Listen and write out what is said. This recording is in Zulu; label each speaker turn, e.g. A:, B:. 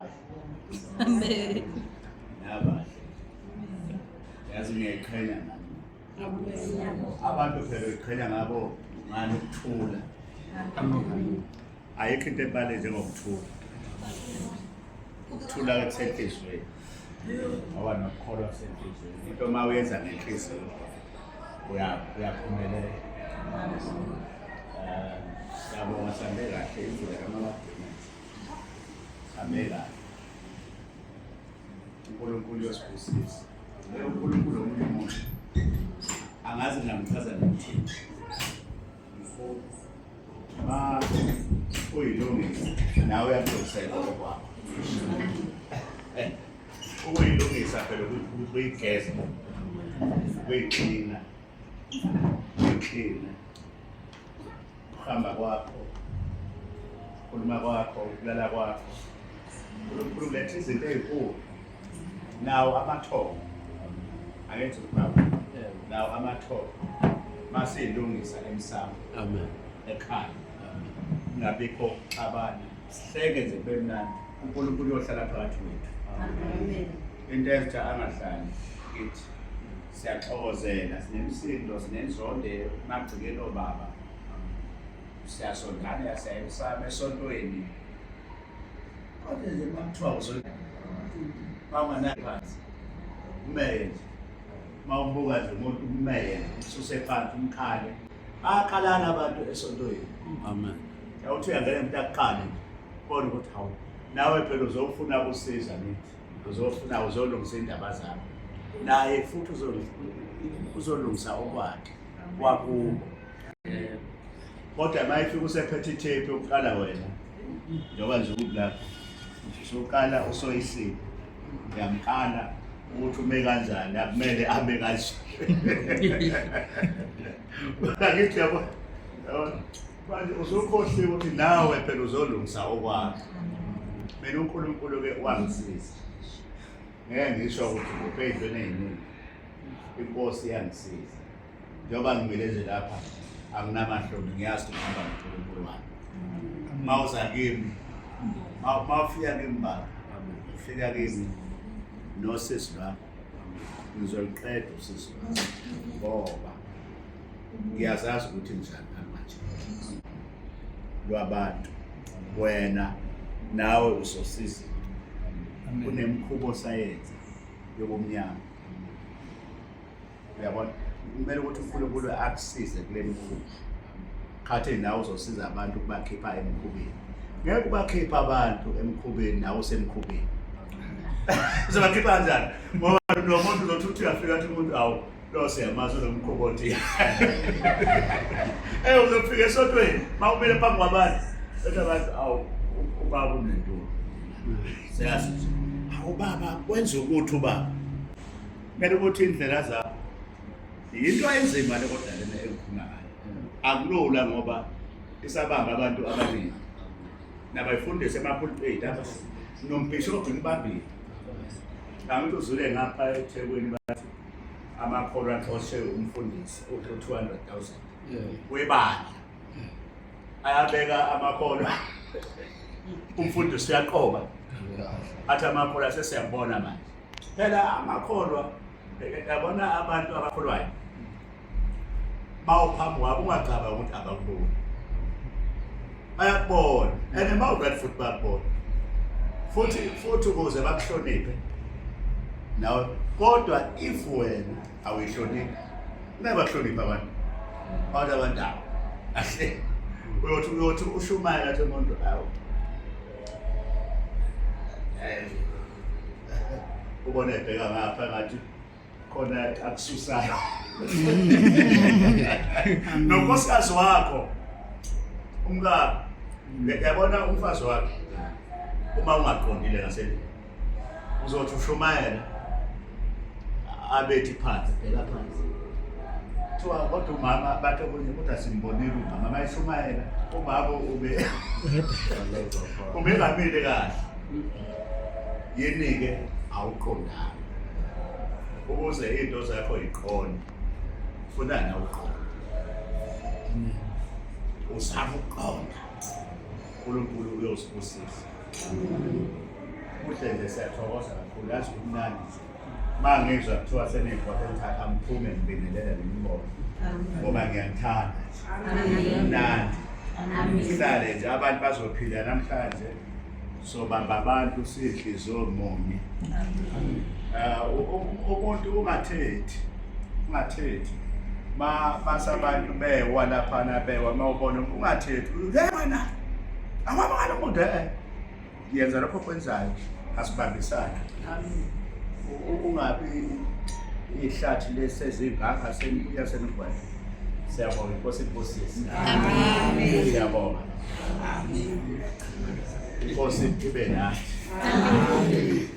A: Amen.
B: Nabahle. Yazi ngiyayiqhenya nami. Abantu phela beqhenya ngabo ngani ukuthula. Ayikho into ebale njengokuthula. Ukuthula kusenhlizweni. Ngoba nokukholwa kusenhlizweni. Into uma uyenza ngenhliziyo uyaphumelela. Siyabonga sambe kahle imvula kaMamabhena. Sambe kahle. uNkulunkulu uyosibusisa. uNkulunkulu omunye umuntu angazi ngingamchaza nokuthini. Ma uyilungisa nawe uyaphosela okwakho. Ukuyilungisa phela ukuyigeza, ukuyiklina, ukuhamba kwakho, ukhuluma kwakho, ukulala kwakho. uNkulunkulu uletha izinto ey'nkulu. Nawo amathongo, angenzi ukuphapha, nawo amathongo, masiyilungisa emsamo,
C: Amen.
B: ekhaya, ngabikho abanye, sihleke nje kube mnandi, uNkulunkulu uyohlala phakathi kwethu. Into ethi angahlali kithi, siyaxokozela, sinemisindo, sinenzonde, magcikelo obaba, siyasondana, siyayisama esontweni. Kodwa nje makuthiwa mawunganaki phansi, umeye nje. Mawubuka nje umuntu umeye, ususe phansi, umkhale. Bayaqalana abantu esontweni.
C: Amen.
B: Yawuthi uyangena umuntu akuqale nje, kodwa ukuthi hawu, nawe phela uzofuna ukusiza nithi. Uzolungisa indaba zami. Naye futhi uzolungisa okwakhe, wakubo. Kodwa mayifika usephethe ithephi yokuqala wena, njengoba nje ukudla, usuqala usoyisile. Uyamqala ukuthi ume kanjani, akumele ame kanje. Ngithi yabo, manje usukhohliwe ukuthi nawe phela uzolungisa okwakho. Mina uNkulunkulu-ke wangisiza. Ngeke ngisho ukuthi ngiphe ey'ntweni ey'ningi. Inkosi iyangisiza. Njengoba ngimileze lapha, anginamahloni, ngiyazi ukuthi ngihamba noNkulunkulu wami. Mawuza kimi, mawufika kimi baba, ufika kimi nosisi lwakho, ngizoliqeda usisi lwakho, ngoba ngiyazazi ukuthi njani manje lwabantu, wena nawe uzosiza. Kunemikhubo sayenza yobumnyama, uyabona, kumele ukuthi uNkulunkulu akusize kule mikhubo. Khathi nawe uzosiza abantu ukubakhipha emikhubeni. Ngeke ubakhipha abantu emikhubeni nawe usemkhubeni. Uzobakhipha kanjani? Ngoba lo muntu uzothi uthi uyafika athi umuntu awu lo siyamazi lo mkhobothi. Uzofika esontweni mawumele phambi kwabantu. Ethi abantu awu ubaba unentombi. Siyazi nje. Hawu baba wenza ukuthi ubaba. Kumele ukuthi indlela zakho. Into enzima le kodwa lena engikhuluma ngayo. Akulula ngoba isabamba abantu abaningi. Nabayifundise emapulpit nombhishobhi ngibambile. Ngithi uzule ngapha eThekwini bathi amakholwa axoshe umfundisi u200,000. Webandla. Ayabeka amakholwa. Umfundisi uyaqoba. Athi amakholwa sesiyabona manje. Phela amakholwa yabona abantu abakholwayo. Mawuphambi kwabo ungacaba ukuthi abakuboni. Bayakubona. And mawuqala futhi bayakubona. Futhi ukuze bakuhloniphe. Nawe kodwa if wena awuyihloniphi, ungabahlonipha abantu. Abantu ahle. Uyothi ushumayela athi umuntu awu. Ubone ebheka ngapha ngathi khona akususayo. Nonkosikazi wakho umka yabona umfazi wakhe uma ungaqondile ngasedini uzothi ushumayela abethi phansi phela phansi thiwa kodwa umama bathe kunye kodwa simbonile umama mayishumayela ubaba ubengamile kahle yini-ke awuqondanga ukuze into zakho yiqonde funa nawe uqonde uzama ukuqonda uNkulunkulu uyosibusisa. namhlanje siyathokoza kakhulu yazi kumnandi mangizwa kuthiwa seney'khohla engithatha ngiphume ngibingelela nemibongo ngoba ngiyangithanda mnandi sihlale nje abantu bazophila namhlanje sobamba abantu siy'nhliziyo munye umuntu ungathethi masabantu bewa laphana bewa mawubona ungathethi wena awamangala umuntu yenza lokho okwenzayo asibambisane ungabi ihlathi lesezingaka senikuya senigwele siyabonga inkosi inkosisi amen siyabonga amen inkosi ibe nathi amen